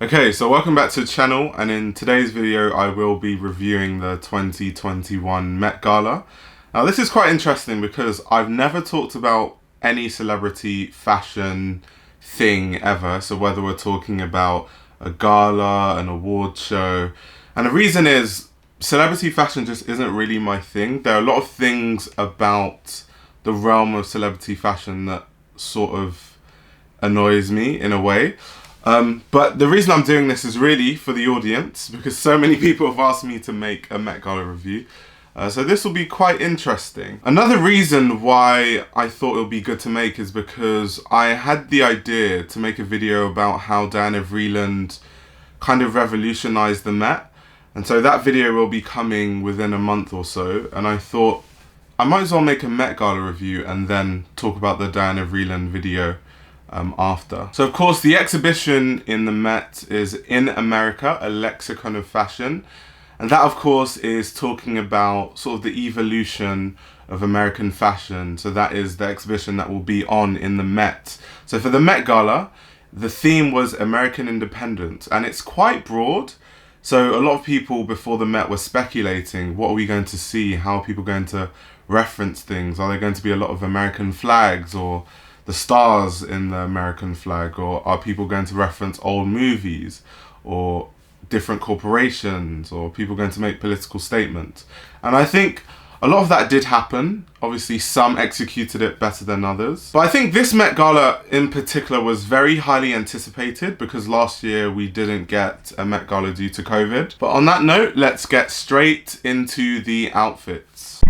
Okay, so welcome back to the channel, and in today's video I will be reviewing the 2021 Met Gala. Now this is quite interesting because I've never talked about any celebrity fashion thing ever, so whether we're talking about a gala, an award show, and the reason is celebrity fashion just isn't really my thing. There are a lot of things about the realm of celebrity fashion that sort of annoys me in a way. But the reason I'm doing this is really for the audience, because so many people have asked me to make a Met Gala review. So this will be quite interesting. Another reason why I thought it would be good to make is because I had the idea to make a video about how Diana Vreeland kind of revolutionized the Met. And so that video will be coming within a month or so. And I thought I might as well make a Met Gala review and then talk about the Diana Vreeland video after. So of course the exhibition in the Met is In America, a Lexicon of Fashion, and that of course is talking about sort of the evolution of American fashion. So that is the exhibition that will be on in the Met. So for the Met Gala, the theme was American independence, and it's quite broad. So a lot of people before the Met were speculating, what are we going to see? How are people going to reference things? Are there going to be a lot of American flags or the stars in the American flag, or are people going to reference old movies or different corporations, or people going to make political statements? And I think a lot of that did happen. Obviously some executed it better than others, but I think this Met Gala in particular was very highly anticipated because last year we didn't get a Met Gala due to COVID. But on that note, let's get straight into the outfits.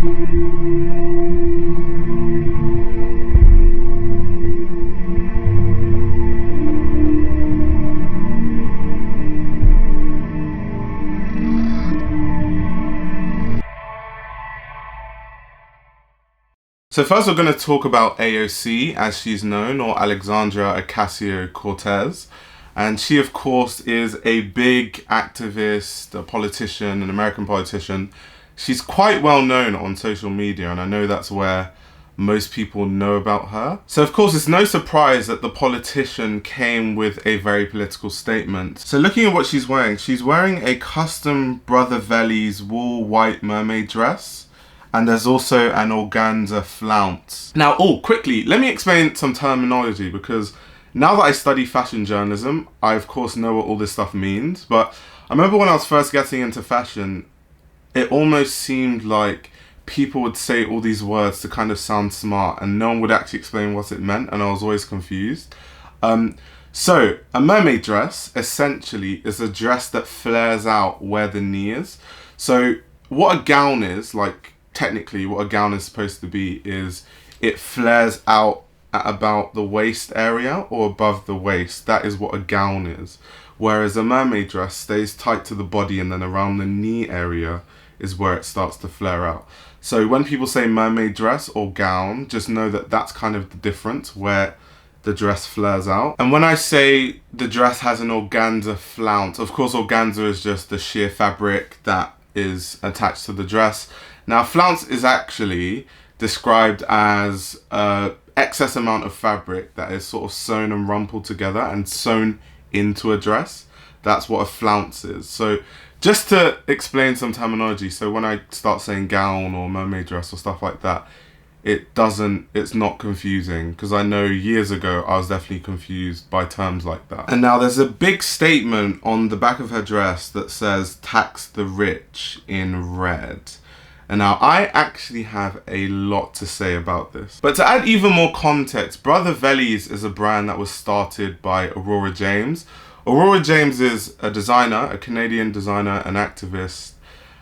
So first we're going to talk about AOC, as she's known, or Alexandria Ocasio Cortez. And she of course is a big activist, a politician, an American politician. She's quite well known on social media, and I know that's where most people know about her. So of course it's no surprise that the politician came with a very political statement. So looking at what she's wearing a custom Brother Vellies wool white mermaid dress. And there's also an organza flounce. Now, quickly, let me explain some terminology, because now that I study fashion journalism, I of course know what all this stuff means. But I remember when I was first getting into fashion, it almost seemed like people would say all these words to kind of sound smart, and no one would actually explain what it meant, and I was always confused. So a mermaid dress essentially is a dress that flares out where the knee is. So what a gown is, like, technically what a gown is supposed to be is it flares out at about the waist area or above the waist. That is what a gown is. Whereas a mermaid dress stays tight to the body, and then around the knee area is where it starts to flare out. So when people say mermaid dress or gown, just know that that's kind of the difference, where the dress flares out. And when I say the dress has an organza flounce, of course organza is just the sheer fabric that is attached to the dress. Now, flounce is actually described as an excess amount of fabric that is sort of sewn and rumpled together and sewn into a dress. That's what a flounce is. So just to explain some terminology, so when I start saying gown or mermaid dress or stuff like that, it's not confusing, because I know years ago I was definitely confused by terms like that. And now there's a big statement on the back of her dress that says "tax the rich" in red. And now I actually have a lot to say about this. But to add even more context, Brother Vellies is a brand that was started by Aurora James. Aurora James is a designer, a Canadian designer, an activist,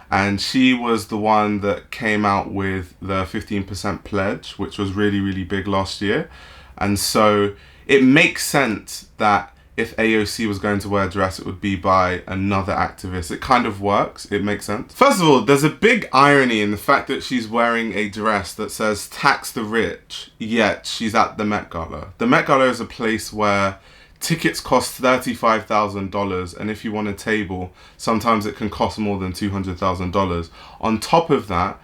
and she was the one that came out with the 15% pledge, which was really, really big last year. And so it makes sense that if AOC was going to wear a dress, it would be by another activist. It kind of works. It makes sense. First of all, there's a big irony in the fact that she's wearing a dress that says "tax the rich," yet she's at the Met Gala. The Met Gala is a place where tickets cost $35,000, and if you want a table, sometimes it can cost more than $200,000. On top of that,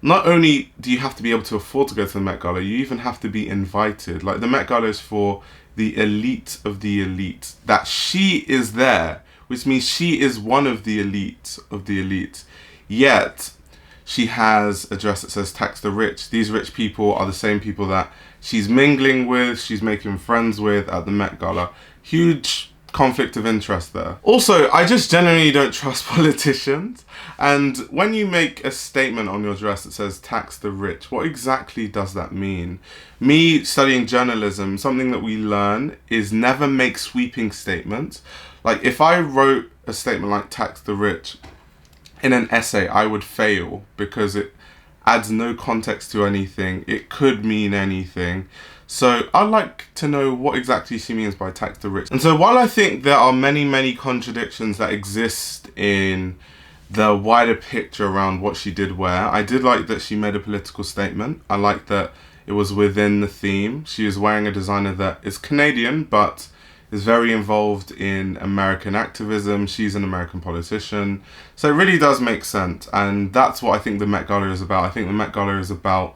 not only do you have to be able to afford to go to the Met Gala, you even have to be invited. Like, the Met Gala is for the elite of the elite. That she is there, which means she is one of the elite of the elite. Yet, she has a dress that says tax the rich. These rich people are the same people that she's mingling with, she's making friends with at the Met Gala. Huge conflict of interest there. Also, I just generally don't trust politicians. And when you make a statement on your dress that says tax the rich, what exactly does that mean? Me studying journalism, something that we learn is never make sweeping statements. Like if I wrote a statement like tax the rich in an essay, I would fail because it adds no context to anything. It could mean anything. So I'd like to know what exactly she means by tax the rich. And so while I think there are many, many contradictions that exist in the wider picture around what she did wear, I did like that she made a political statement. I like that it was within the theme. She is wearing a designer that is Canadian, but is very involved in American activism. She's an American politician. So it really does make sense. And that's what I think the Met Gala is about. I think the Met Gala is about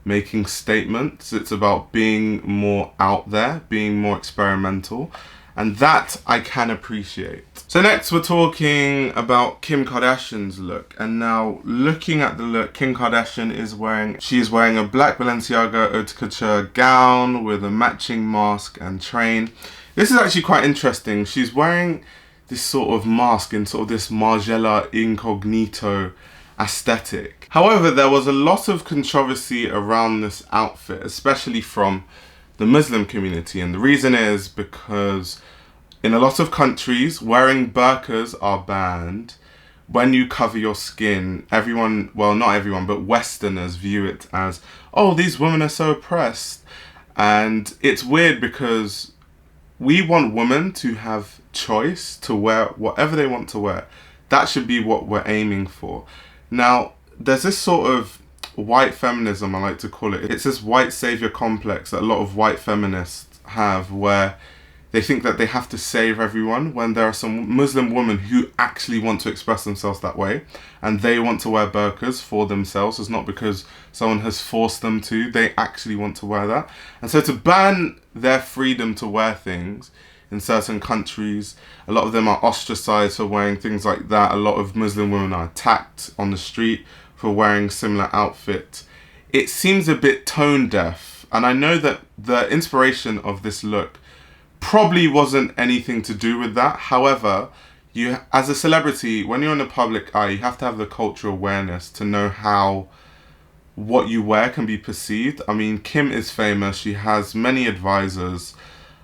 making statements. It's about being more out there, being more experimental. And that I can appreciate. So next we're talking about Kim Kardashian's look. And now looking at the look, Kim Kardashian is wearing a black Balenciaga haute couture gown with a matching mask and train. This is actually quite interesting. She's wearing this sort of mask in sort of this Margiela incognito aesthetic. However, there was a lot of controversy around this outfit, especially from the Muslim community. And the reason is because in a lot of countries, wearing burqas are banned. When you cover your skin, everyone, well, not everyone, but Westerners view it as, oh, these women are so oppressed. And it's weird because we want women to have choice to wear whatever they want to wear. That should be what we're aiming for. Now, there's this sort of white feminism, I like to call it. It's this white savior complex that a lot of white feminists have, where they think that they have to save everyone, when there are some Muslim women who actually want to express themselves that way, and they want to wear burqas for themselves. It's not because someone has forced them to, they actually want to wear that. And so to ban their freedom to wear things in certain countries, a lot of them are ostracized for wearing things like that. A lot of Muslim women are attacked on the street for wearing similar outfits. It seems a bit tone deaf, and I know that the inspiration of this look probably wasn't anything to do with that. However, you, as a celebrity, when you're in the public eye, you have to have the cultural awareness to know how what you wear can be perceived. I mean, Kim is famous. She has many advisors.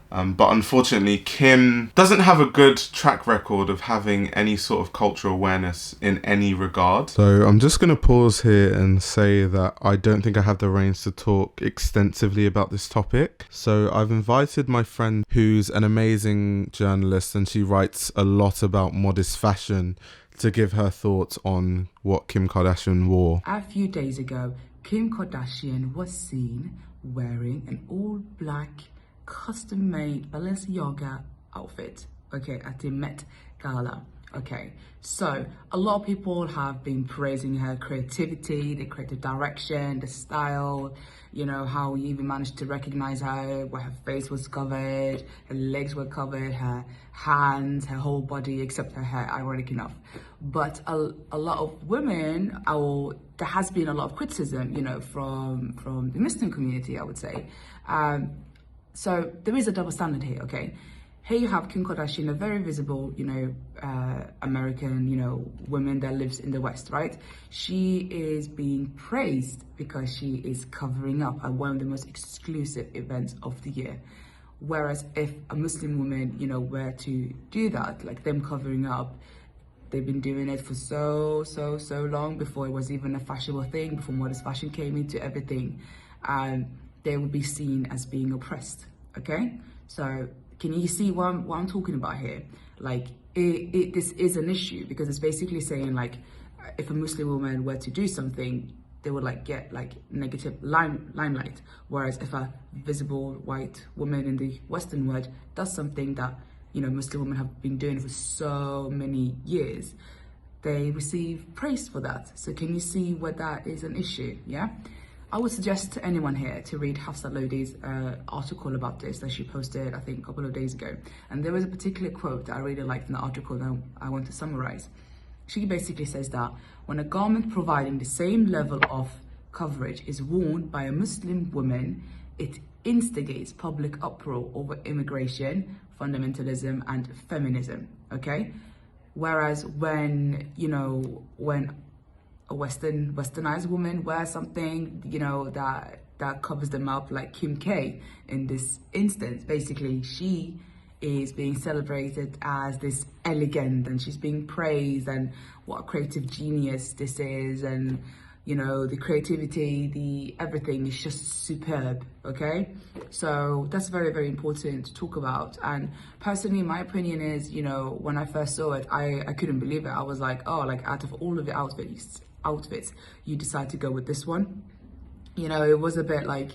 But unfortunately, Kim doesn't have a good track record of having any sort of cultural awareness in any regard. So I'm just going to pause here and say that I don't think I have the reins to talk extensively about this topic. So I've invited my friend who's an amazing journalist, and she writes a lot about modest fashion, to give her thoughts on what Kim Kardashian wore. A few days ago, Kim Kardashian was seen wearing an all-black custom-made Balenciaga outfit, okay, at the Met Gala. Okay, so a lot of people have been praising her creativity, the creative direction, the style, you know, how we even managed to recognize her, where her face was covered, her legs were covered, her hands, her whole body, except her hair, ironic enough. But a lot of women, there has been a lot of criticism, you know, from the Muslim community, I would say. So there is a double standard here, okay? Here you have Kim Kardashian, a very visible, you know, American, you know, woman that lives in the West, right? She is being praised because she is covering up at one of the most exclusive events of the year. Whereas if a Muslim woman, you know, were to do that, like them covering up, they've been doing it for so long, before it was even a fashionable thing, before modest fashion came into everything. They would be seen as being oppressed, okay? So can you see what I'm talking about here? Like, this is an issue, because it's basically saying, like, if a Muslim woman were to do something, they would like get like negative limelight. Whereas if a visible white woman in the Western world does something that, you know, Muslim women have been doing for so many years, they receive praise for that. So can you see where that is an issue? Yeah. I would suggest to anyone here to read Hafsa Lodi's article about this that she posted, I think, a couple of days ago. And there was a particular quote that I really liked in the article that I want to summarize. She basically says that when a garment providing the same level of coverage is worn by a Muslim woman, it instigates public uproar over immigration, fundamentalism, and feminism, okay? Whereas when, you know, when a westernized woman wears something, you know, that covers them up, like Kim K in this instance, basically she is being celebrated as this elegant, and she's being praised, and what a creative genius this is, and you know, the creativity, the everything is just superb, okay? So that's very, very important to talk about. And personally, my opinion is, you know, when I first saw it, I couldn't believe it. I was like, oh, like out of all of the outfits, you decide to go with this one. You know, it was a bit like,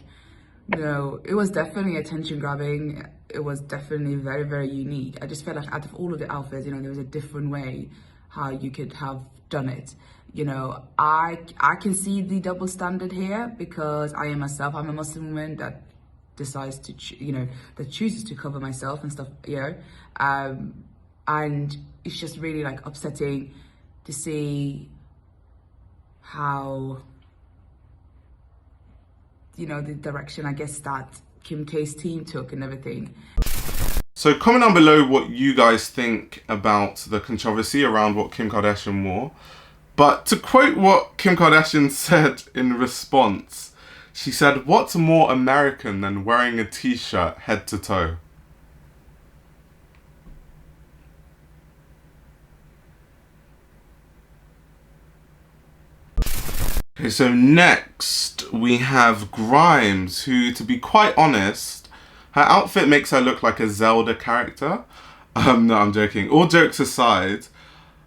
you know, it was definitely attention grabbing. It was definitely very, very unique. I just felt like out of all of the outfits, you know, there was a different way how you could have done it. You know, I can see the double standard here because I am myself. I'm a Muslim woman that decides to, that chooses to cover myself and stuff, you know. And it's just really like upsetting to see how, you know, the direction I guess that Kim K's team took and everything. So comment down below what you guys think about the controversy around what Kim Kardashian wore. But to quote what Kim Kardashian said in response, she said, "What's more American than wearing a t-shirt head to toe?" Okay, so next we have Grimes, who, to be quite honest, her outfit makes her look like a Zelda character. No, I'm joking. All jokes aside,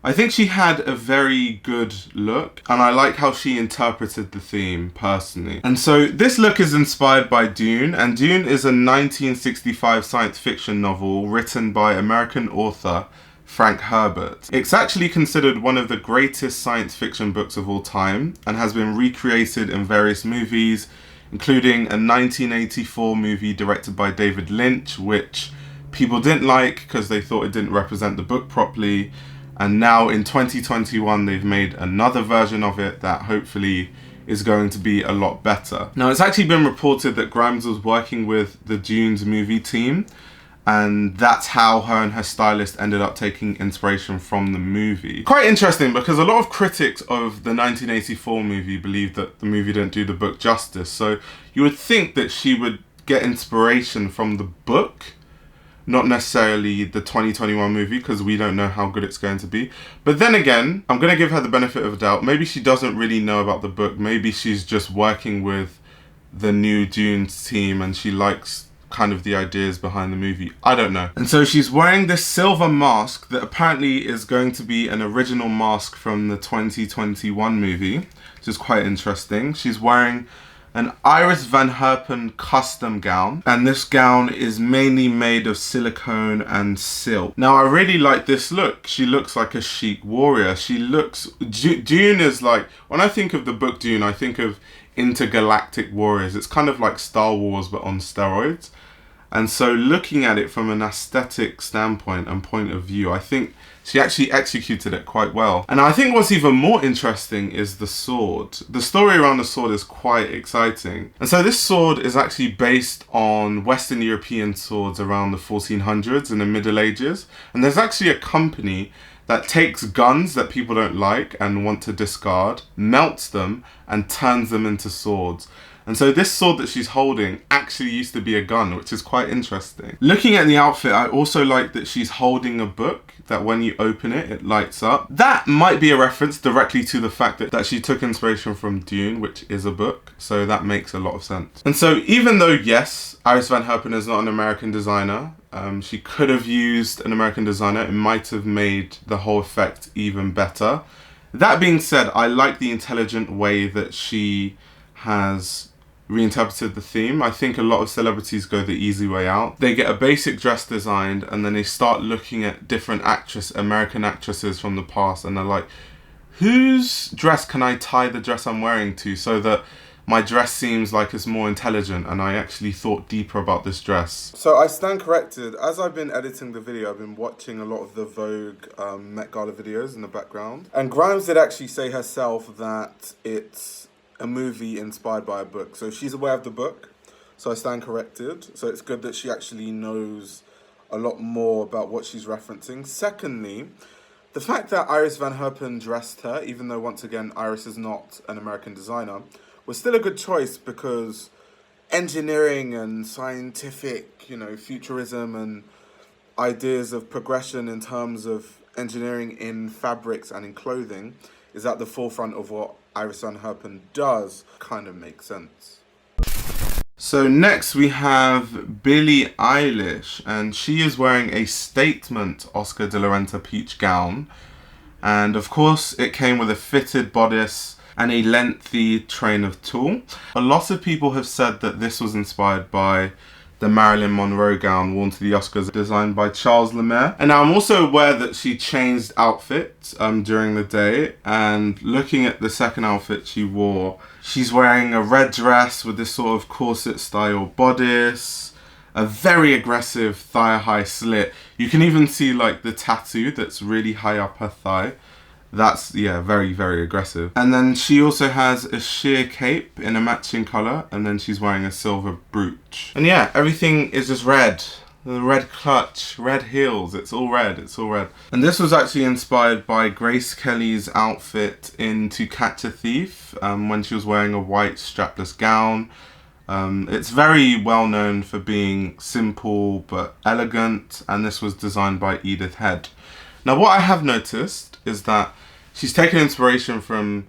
I think she had a very good look, and I like how she interpreted the theme personally. And so this look is inspired by Dune, and Dune is a 1965 science fiction novel written by American author Frank Herbert. It's actually considered one of the greatest science fiction books of all time and has been recreated in various movies, including a 1984 movie directed by David Lynch, which people didn't like because they thought it didn't represent the book properly. And now in 2021, they've made another version of it that hopefully is going to be a lot better. Now, it's actually been reported that Grimes was working with the Dunes movie team, and that's how her and her stylist ended up taking inspiration from the movie. Quite interesting, because a lot of critics of the 1984 movie believe that the movie didn't do the book justice. So you would think that she would get inspiration from the book, not necessarily the 2021 movie, because we don't know how good it's going to be. But then again, I'm going to give her the benefit of the doubt. Maybe she doesn't really know about the book. Maybe she's just working with the new Dunes team and she likes kind of the ideas behind the movie. I don't know. And so she's wearing this silver mask that apparently is going to be an original mask from the 2021 movie, which is quite interesting. She's wearing an Iris Van Herpen custom gown, and this gown is mainly made of silicone and silk. Now, I really like this look. She looks like a chic warrior. She looks, Dune is like, when I think of the book Dune, I think of intergalactic warriors. It's kind of like Star Wars but on steroids. And so looking at it from an aesthetic standpoint and point of view, I think she actually executed it quite well. And I think what's even more interesting is the sword. The story around the sword is quite exciting. And so this sword is actually based on Western European swords around the 1400s and the Middle Ages. And there's actually a company that takes guns that people don't like and want to discard, melts them, and turns them into swords. And so this sword that she's holding actually used to be a gun, which is quite interesting. Looking at the outfit, I also like that she's holding a book that when you open it, it lights up. That might be a reference directly to the fact that she took inspiration from Dune, which is a book. So that makes a lot of sense. And so even though, yes, Iris Van Herpen is not an American designer, she could have used an American designer. It might have made the whole effect even better. That being said, I like the intelligent way that she has reinterpreted the theme. I think a lot of celebrities go the easy way out. They get a basic dress designed and then they start looking at different American actresses from the past, and they're like, whose dress can I tie the dress I'm wearing to so that my dress seems like it's more intelligent, and I actually thought deeper about this dress. So I stand corrected. As I've been editing the video, I've been watching a lot of the Vogue Met Gala videos in the background. And Grimes did actually say herself that it's a movie inspired by a book. So she's aware of the book. So I stand corrected. So it's good that she actually knows a lot more about what she's referencing. Secondly, the fact that Iris Van Herpen dressed her, even though once again Iris is not an American designer, was still a good choice because engineering and scientific, futurism and ideas of progression in terms of engineering in fabrics and in clothing is at the forefront of what Iris Van Herpen does. Kind of makes sense. So next we have Billie Eilish, and she is wearing a statement Oscar de la Renta peach gown. And of course it came with a fitted bodice and a lengthy train of tulle. A lot of people have said that this was inspired by the Marilyn Monroe gown worn to the Oscars, designed by Charles Lemaire. And now I'm also aware that she changed outfits during the day, and looking at the second outfit she wore, she's wearing a red dress with this sort of corset style bodice, a very aggressive thigh-high slit. You can even see like the tattoo that's really high up her thigh. That's, very, very aggressive. And then she also has a sheer cape in a matching colour, and then she's wearing a silver brooch. And everything is just red. The red clutch, red heels, it's all red. And this was actually inspired by Grace Kelly's outfit in To Catch a Thief, when she was wearing a white strapless gown. It's very well known for being simple but elegant, and this was designed by Edith Head. Now what I have noticed is that she's taken inspiration from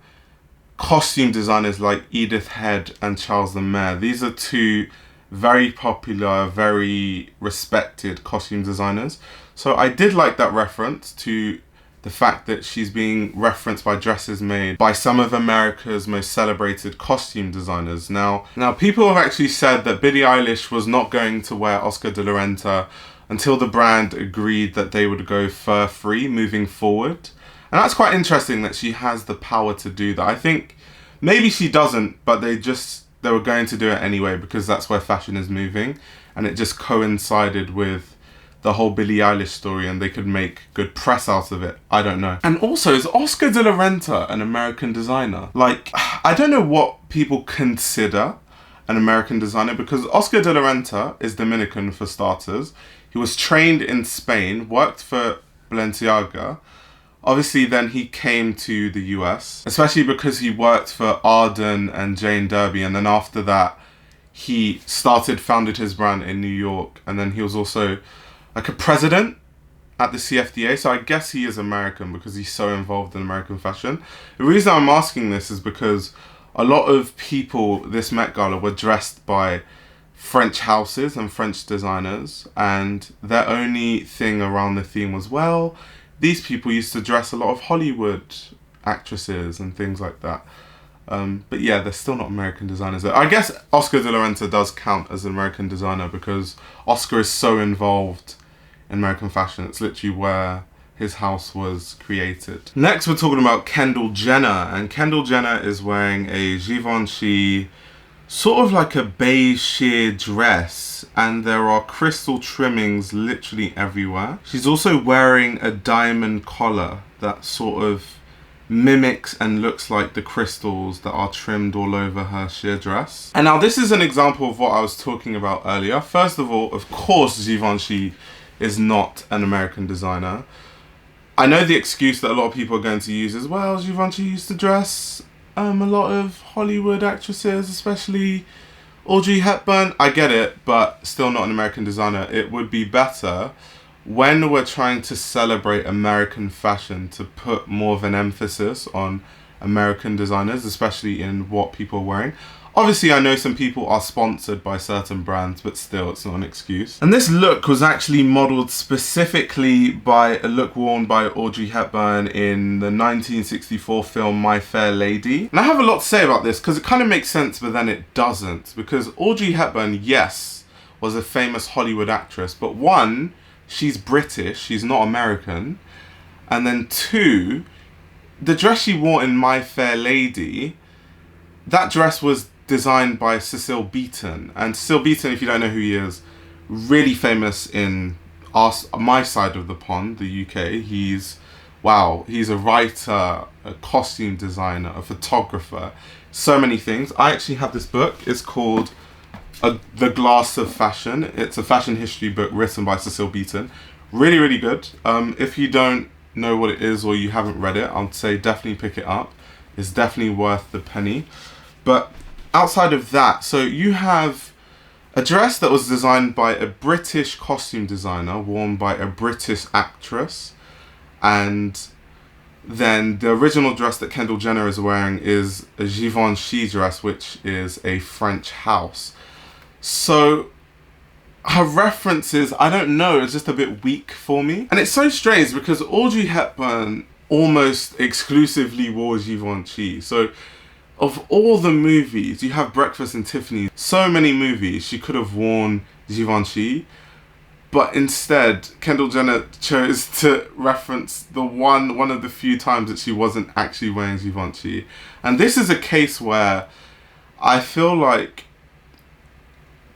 costume designers like Edith Head and Charles Lemaire. These are two very popular, very respected costume designers. So I did like that reference to the fact that she's being referenced by dresses made by some of America's most celebrated costume designers. Now people have actually said that Billie Eilish was not going to wear Oscar de la Renta until the brand agreed that they would go fur-free moving forward. And that's quite interesting that she has the power to do that. I think maybe she doesn't, but they were going to do it anyway because that's where fashion is moving. And it just coincided with the whole Billie Eilish story, and they could make good press out of it. I don't know. And also, is Oscar de la Renta an American designer? Like, I don't know what people consider an American designer, because Oscar de la Renta is Dominican for starters. He was trained in Spain, worked for Balenciaga. Obviously, then he came to the US, especially because he worked for Arden and Jane Derby. And then after that, he founded his brand in New York. And then he was also like a president at the CFDA. So I guess he is American because he's so involved in American fashion. The reason I'm asking this is because a lot of people this Met Gala were dressed by French houses and French designers, and their only thing around the theme was, well, these people used to dress a lot of Hollywood actresses and things like that. But they're still not American designers. I guess Oscar de la Renta does count as an American designer because Oscar is so involved in American fashion. It's literally where his house was created. Next, we're talking about Kendall Jenner, and Kendall Jenner is wearing a Givenchy sort of like a beige sheer dress, and there are crystal trimmings literally everywhere. She's also wearing a diamond collar that sort of mimics and looks like the crystals that are trimmed all over her sheer dress. And now this is an example of what I was talking about earlier. First of all, of course, Givenchy is not an American designer. I know the excuse that a lot of people are going to use is, well, Givenchy used to dress a lot of Hollywood actresses, especially Audrey Hepburn. I get it, but still not an American designer. It would be better when we're trying to celebrate American fashion to put more of an emphasis on American designers, especially in what people are wearing. Obviously, I know some people are sponsored by certain brands, but still, it's not an excuse. And this look was actually modelled specifically by a look worn by Audrey Hepburn in the 1964 film My Fair Lady. And I have a lot to say about this because it kind of makes sense, but then it doesn't. Because Audrey Hepburn, yes, was a famous Hollywood actress, but one, she's British, she's not American. And then two, the dress she wore in My Fair Lady, that dress was designed by Cecil Beaton. And Cecil Beaton, if you don't know who he is, really famous in my side of the pond, the UK. He's a writer, a costume designer, a photographer, so many things. I actually have this book. It's called The Glass of Fashion. It's a fashion history book written by Cecil Beaton. Really, really good. If you don't know what it is or you haven't read it, I'd say definitely pick it up. It's definitely worth the penny. But outside of that, so you have a dress that was designed by a British costume designer, worn by a British actress, and then the original dress that Kendall Jenner is wearing is a Givenchy dress, which is a French house. So her references, I don't know, it's just a bit weak for me. And it's so strange because Audrey Hepburn almost exclusively wore Givenchy. So of all the movies, you have Breakfast in Tiffany's, so many movies she could have worn Givenchy, but instead Kendall Jenner chose to reference the one of the few times that she wasn't actually wearing Givenchy. And this is a case where I feel like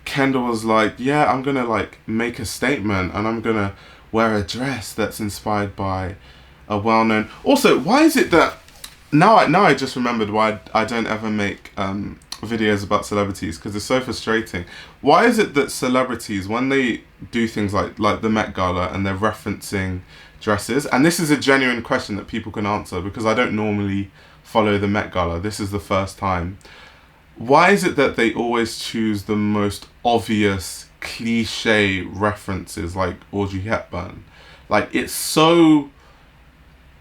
Kendall was like, yeah, I'm gonna like make a statement and I'm gonna wear a dress that's inspired by a well-known. Also, why is it that now I just remembered why I don't ever make videos about celebrities, because it's so frustrating. Why is it that celebrities, when they do things like the Met Gala and they're referencing dresses, and this is a genuine question that people can answer because I don't normally follow the Met Gala, this is the first time. Why is it that they always choose the most obvious cliche references like Audrey Hepburn? Like, it's so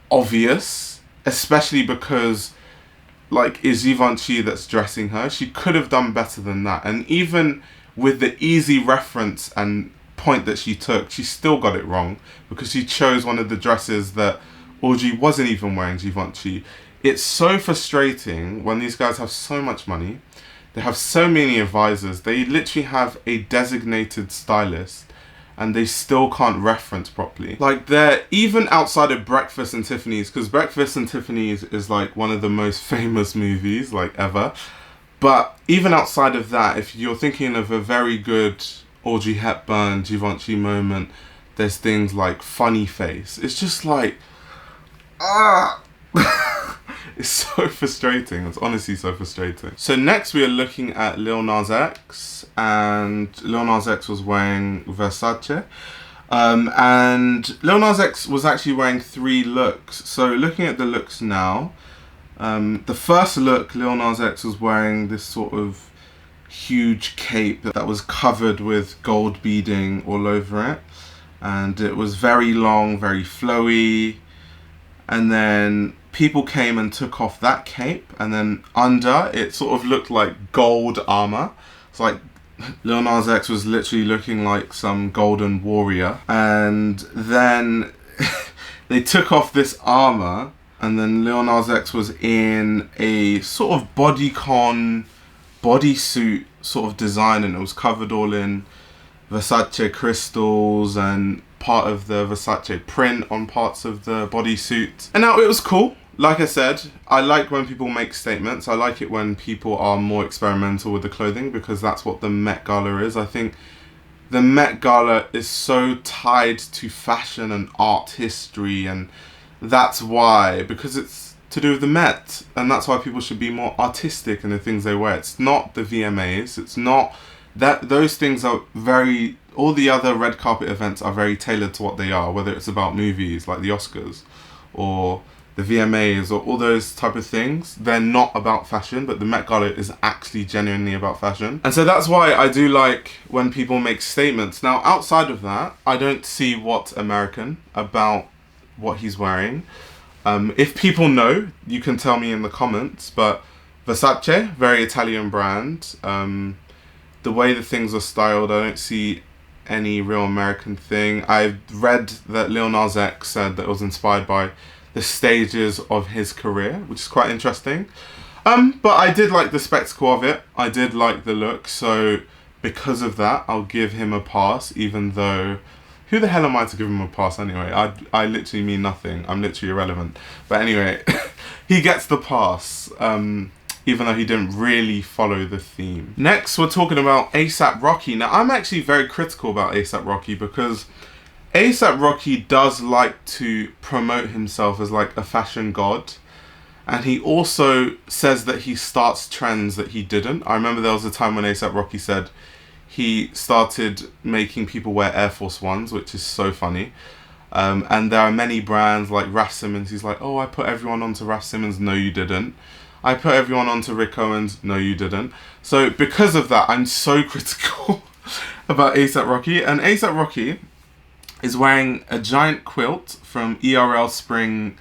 obvious, especially because like it's Givenchy that's dressing her. She could have done better than that. And even with the easy reference and point that she took, she still got it wrong because she chose one of the dresses that Audrey wasn't even wearing Givenchy. It's so frustrating when these guys have so much money. They have so many advisors. They literally have a designated stylist and they still can't reference properly. Like, they're even outside of Breakfast in Tiffany's, because Breakfast in Tiffany's is like one of the most famous movies like ever. But even outside of that, if you're thinking of a very good Audrey Hepburn, Givenchy moment, there's things like Funny Face. It's just like, it's so frustrating. It's honestly so frustrating. So next we are looking at Lil Nas X, and Lil Nas X was wearing Versace. And Lil Nas X was actually wearing 3 looks. So looking at the looks now, the first look, Lil Nas X was wearing this sort of huge cape that was covered with gold beading all over it. And it was very long, very flowy. And then people came and took off that cape, and then under it sort of looked like gold armor. It's like Lil Nas X was literally looking like some golden warrior. And then they took off this armor, and then Lil Nas X was in a sort of bodycon bodysuit sort of design, and it was covered all in Versace crystals and part of the Versace print on parts of the bodysuit. And now it was cool. Like I said, I like when people make statements. I like it when people are more experimental with the clothing, because that's what the Met Gala is. I think the Met Gala is so tied to fashion and art history, and that's why, because it's to do with the Met, and that's why people should be more artistic in the things they wear. It's not the VMAs, it's not that. Those things are very, all the other red carpet events are very tailored to what they are, whether it's about movies like the Oscars or the VMAs or all those type of things. They're not about fashion, but the Met Gala is actually genuinely about fashion. And so that's why I do like when people make statements. Now, outside of that, I don't see what's American about what he's wearing. If people know, you can tell me in the comments, but Versace, very Italian brand. The way the things are styled, I don't see any real American thing. I've read that Lil Nas X said that it was inspired by the stages of his career, which is quite interesting. But I did like the spectacle of it. I did like the look. So because of that, I'll give him a pass, even though, who the hell am I to give him a pass anyway? I literally mean nothing. I'm literally irrelevant. But anyway, he gets the pass. even though he didn't really follow the theme. Next, we're talking about A$AP Rocky. Now, I'm actually very critical about A$AP Rocky because A$AP Rocky does like to promote himself as like a fashion god. And he also says that he starts trends that he didn't. I remember there was a time when A$AP Rocky said he started making people wear Air Force Ones, which is so funny. And there are many brands like Raf Simons. He's like, oh, I put everyone onto Raf Simons. No, you didn't. I put everyone onto Rick Owens. No, you didn't. So because of that, I'm so critical about A$AP Rocky. And A$AP Rocky is wearing a giant quilt from ERL Spring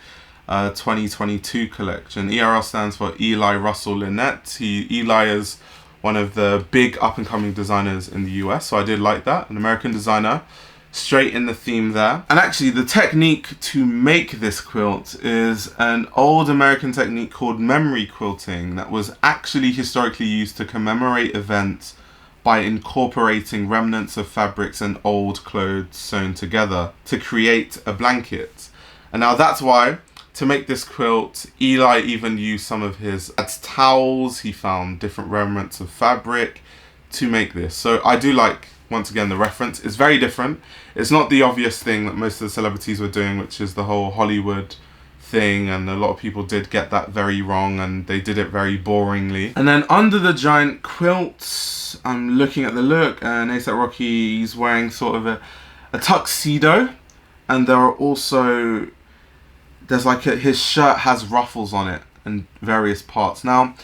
2022 collection. ERL stands for Eli Russell Linnetz. Eli is one of the big up-and-coming designers in the US, so I did like that. An American designer, straight in the theme there. And actually, the technique to make this quilt is an old American technique called memory quilting that was actually historically used to commemorate events by incorporating remnants of fabrics and old clothes sewn together to create a blanket. And now that's why, to make this quilt, Eli even used some of his towels. He found different remnants of fabric to make this. So I do like, once again, the reference. It's very different. It's not the obvious thing that most of the celebrities were doing, which is the whole Hollywood thing, and a lot of people did get that very wrong, and they did it very boringly. And then under the giant quilt, I'm looking at the look, and A$AP Rocky's wearing sort of a tuxedo, and there are also... there's like his shirt has ruffles on it and various parts. Now,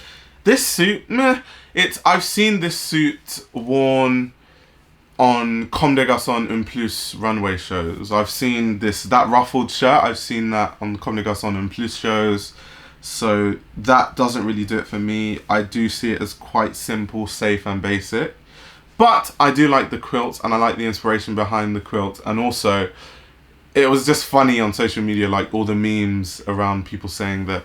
this suit, I've seen this suit worn on Comme des Garçons Un Plus runway shows. I've seen that ruffled shirt. I've seen that on Comme des Garçons Un Plus shows. So that doesn't really do it for me. I do see it as quite simple, safe and basic. But I do like the quilt, and I like the inspiration behind the quilt, and also it was just funny on social media, like all the memes around people saying that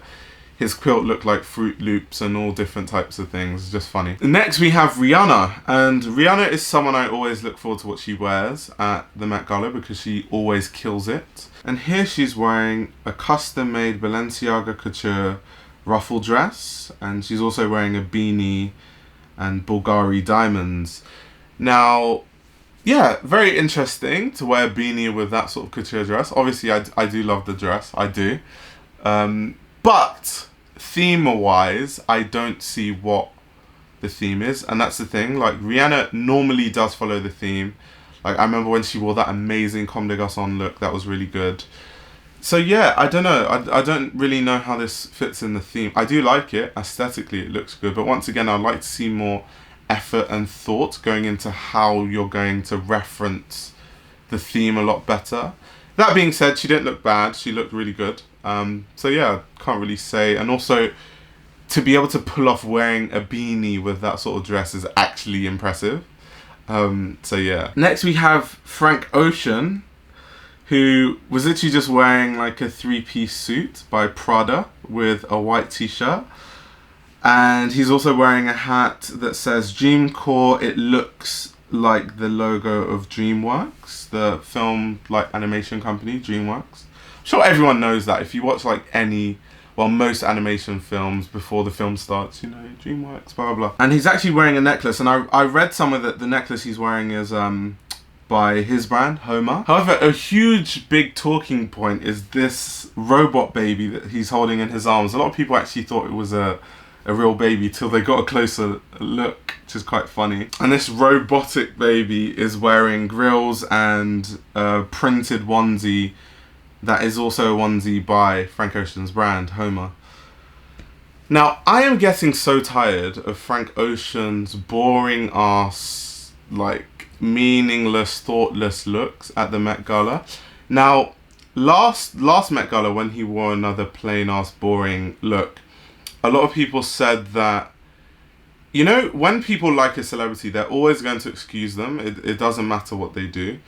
his quilt looked like Fruit Loops and all different types of things. It's just funny. Next we have Rihanna, and Rihanna is someone I always look forward to what she wears at the Met Gala because she always kills it. And here she's wearing a custom-made Balenciaga couture ruffle dress, and she's also wearing a beanie and Bulgari diamonds. Now, yeah, very interesting to wear a beanie with that sort of couture dress. Obviously, I do love the dress. I do. But theme-wise, I don't see what the theme is. And that's the thing. Like, Rihanna normally does follow the theme. Like, I remember when she wore that amazing Comme des Garçons look. That was really good. So, yeah, I don't know. I don't really know how this fits in the theme. I do like it. Aesthetically, it looks good. But once again, I'd like to see more effort and thought going into how you're going to reference the theme a lot better. That being said, she didn't look bad. She looked really good. So yeah, can't really say. And also, to be able to pull off wearing a beanie with that sort of dress is actually impressive. So yeah. Next we have Frank Ocean, who was literally just wearing like a 3-piece suit by Prada with a white t-shirt. And he's also wearing a hat that says Dreamcore. It looks like the logo of DreamWorks, the film like animation company, DreamWorks. I'm sure everyone knows that. If you watch like most animation films before the film starts, you know, DreamWorks, blah, blah, blah. And he's actually wearing a necklace. And I read somewhere that the necklace he's wearing is by his brand, Homer. However, a huge, big talking point is this robot baby that he's holding in his arms. A lot of people actually thought it was a real baby till they got a closer look, which is quite funny. And this robotic baby is wearing grills and a printed onesie that is also a onesie by Frank Ocean's brand, Homer. Now, I am getting so tired of Frank Ocean's boring ass, like, meaningless, thoughtless looks at the Met Gala. Now, last Met Gala, when he wore another plain ass, boring look, a lot of people said that, you know, when people like a celebrity, they're always going to excuse them. It doesn't matter what they do.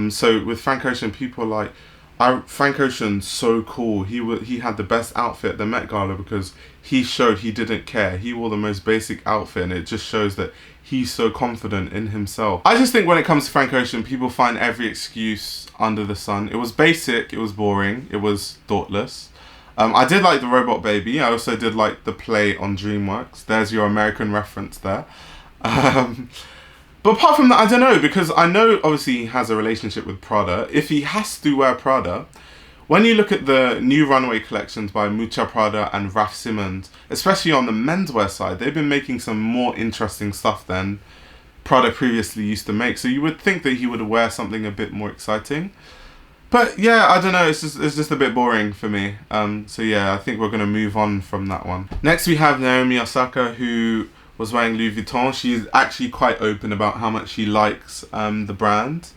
So with Frank Ocean, people are like, Frank Ocean's so cool. He had the best outfit at the Met Gala because he showed he didn't care. He wore the most basic outfit, and it just shows that he's so confident in himself. I just think when it comes to Frank Ocean, people find every excuse under the sun. It was basic, it was boring, it was thoughtless. I did like the Robot Baby. I also did like the play on DreamWorks. There's your American reference there. But apart from that, I don't know, because I know obviously he has a relationship with Prada. If he has to wear Prada, when you look at the new runway collections by Mucha Prada and Raf Simons, especially on the menswear side, they've been making some more interesting stuff than Prada previously used to make. So you would think that he would wear something a bit more exciting. But yeah, I don't know, it's just a bit boring for me. So yeah, I think we're going to move on from that one. Next we have Naomi Osaka, who was wearing Louis Vuitton. She's actually quite open about how much she likes the brand.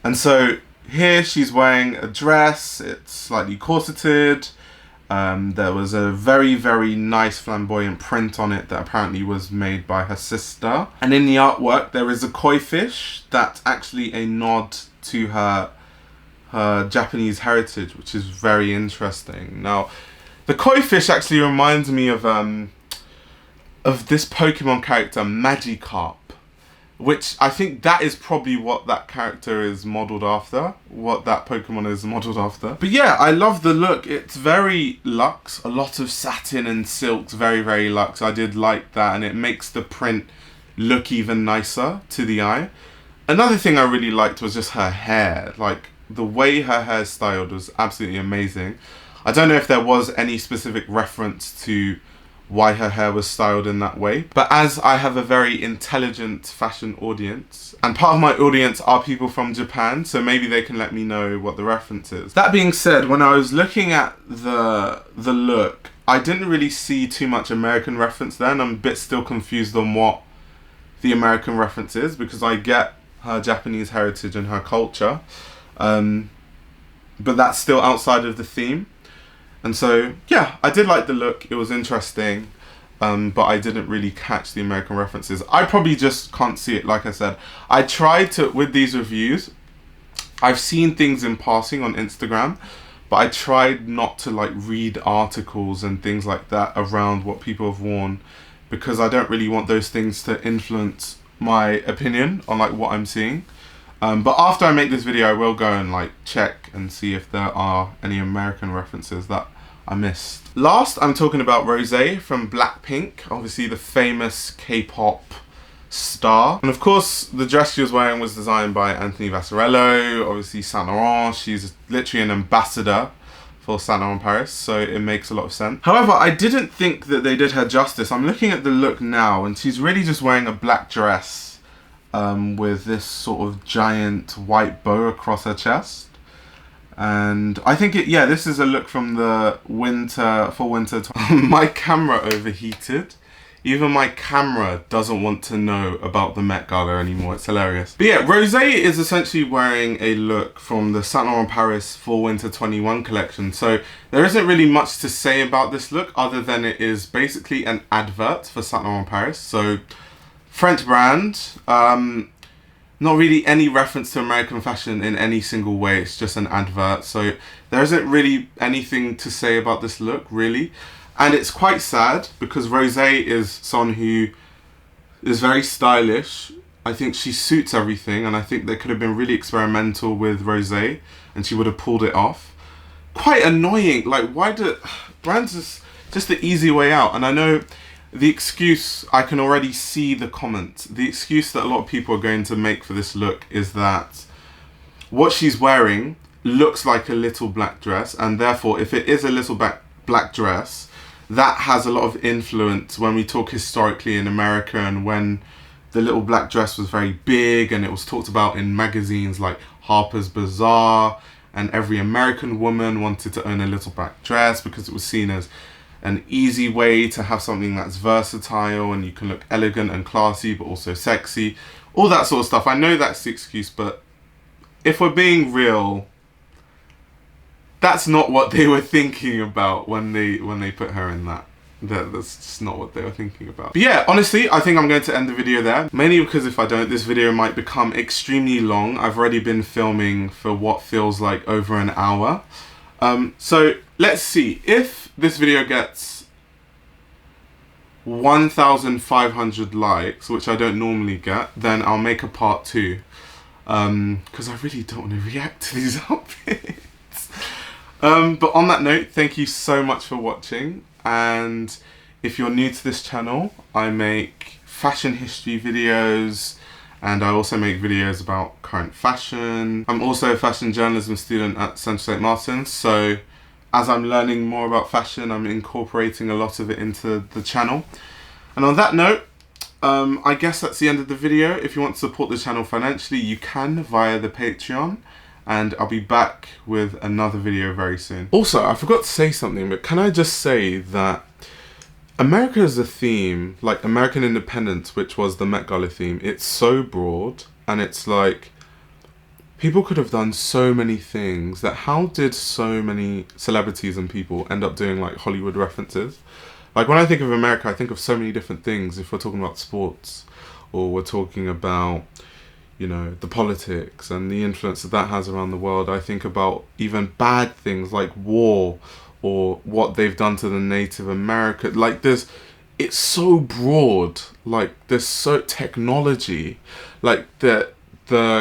And so here she's wearing a dress, it's slightly corseted. There was a very, very nice flamboyant print on it that apparently was made by her sister. And in the artwork there is a koi fish that's actually a nod to her Japanese heritage, which is very interesting. Now, the koi fish actually reminds me of this Pokemon character Magikarp, which I think that is probably what that character is modelled after, what that Pokemon is modelled after. But yeah, I love the look. It's very luxe, a lot of satin and silks, very, very luxe. I did like that, and it makes the print look even nicer to the eye. Another thing I really liked was just her hair. Like, the way her hair is styled was absolutely amazing. I don't know if there was any specific reference to why her hair was styled in that way, but as I have a very intelligent fashion audience, and part of my audience are people from Japan, so maybe they can let me know what the reference is. That being said, when I was looking at the look, I didn't really see too much American reference there, and I'm a bit still confused on what the American reference is, because I get her Japanese heritage and her culture, but that's still outside of the theme. And so, yeah, I did like the look. It was interesting, but I didn't really catch the American references. I probably just can't see it, like I said. I tried to, with these reviews, I've seen things in passing on Instagram, but I tried not to like read articles and things like that around what people have worn, because I don't really want those things to influence my opinion on like what I'm seeing. But after I make this video, I will go and like check and see if there are any American references that I missed. Last, I'm talking about Rosé from Blackpink, obviously the famous K-pop star. And of course, the dress she was wearing was designed by Anthony Vasarello, obviously Saint Laurent. She's literally an ambassador for Saint Laurent Paris, so it makes a lot of sense. However, I didn't think that they did her justice. I'm looking at the look now, and she's really just wearing a black dress with this sort of giant white bow across her chest. And I think this is a look from the fall winter. My camera overheated. Even my camera doesn't want to know about the Met Gala anymore. It's hilarious. But yeah, Rosé is essentially wearing a look from the Saint Laurent Paris Fall Winter 21 collection. So there isn't really much to say about this look other than it is basically an advert for Saint Laurent Paris. So French brand, not really any reference to American fashion in any single way. It's just an advert. So there isn't really anything to say about this look, really. And it's quite sad because Rosé is someone who is very stylish. I think she suits everything, and I think they could have been really experimental with Rosé and she would have pulled it off. Quite annoying. Like, why do brands just the easy way out? And I know the excuse, I can already see the comments. The excuse that a lot of people are going to make for this look is that what she's wearing looks like a little black dress, and therefore if it is a little black dress, that has a lot of influence when we talk historically in America, and when the little black dress was very big and it was talked about in magazines like Harper's Bazaar, and every American woman wanted to own a little black dress because it was seen as an easy way to have something that's versatile and you can look elegant and classy but also sexy, all that sort of stuff. I know that's the excuse, but if we're being real, that's not what they were thinking about when they put her in that. That's just not what they were thinking about. But yeah, honestly, I think I'm going to end the video there. Mainly because if I don't, this video might become extremely long. I've already been filming for what feels like over an hour. So let's see. If this video gets 1,500 likes, which I don't normally get, then I'll make a part 2. Because I really don't want to react to these outfits. But on that note, thank you so much for watching. And if you're new to this channel, I make fashion history videos, and I also make videos about current fashion. I'm also a fashion journalism student at Central St. Martin's, so as I'm learning more about fashion, I'm incorporating a lot of it into the channel. And on that note, I guess that's the end of the video. If you want to support the channel financially, you can via the Patreon, and I'll be back with another video very soon. Also, I forgot to say something, but can I just say that America as a theme, like American independence, which was the Met Gala theme, it's so broad, and it's like, people could have done so many things. That how did so many celebrities and people end up doing like Hollywood references? Like when I think of America, I think of so many different things. If we're talking about sports, or we're talking about, you know, the politics and the influence that has around the world, I think about even bad things like war, or what they've done to the Native American. Like it's so broad. Like there's so technology, like the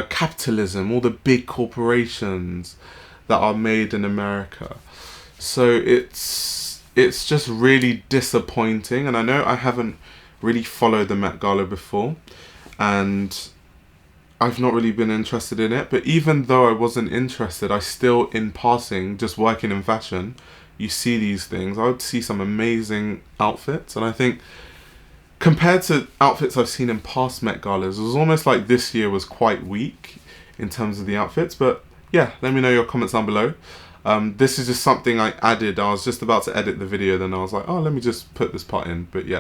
capitalism, all the big corporations that are made in America. So it's just really disappointing. And I know I haven't really followed the Met Gala before, and I've not really been interested in it. But even though I wasn't interested, I still, in passing, just working in fashion, you see these things. I would see some amazing outfits, and I think compared to outfits I've seen in past Met Galas, it was almost like this year was quite weak in terms of the outfits. But yeah, let me know your comments down below. This is just something I added. I was just about to edit the video, then I was like, oh, let me just put this part in. But yeah.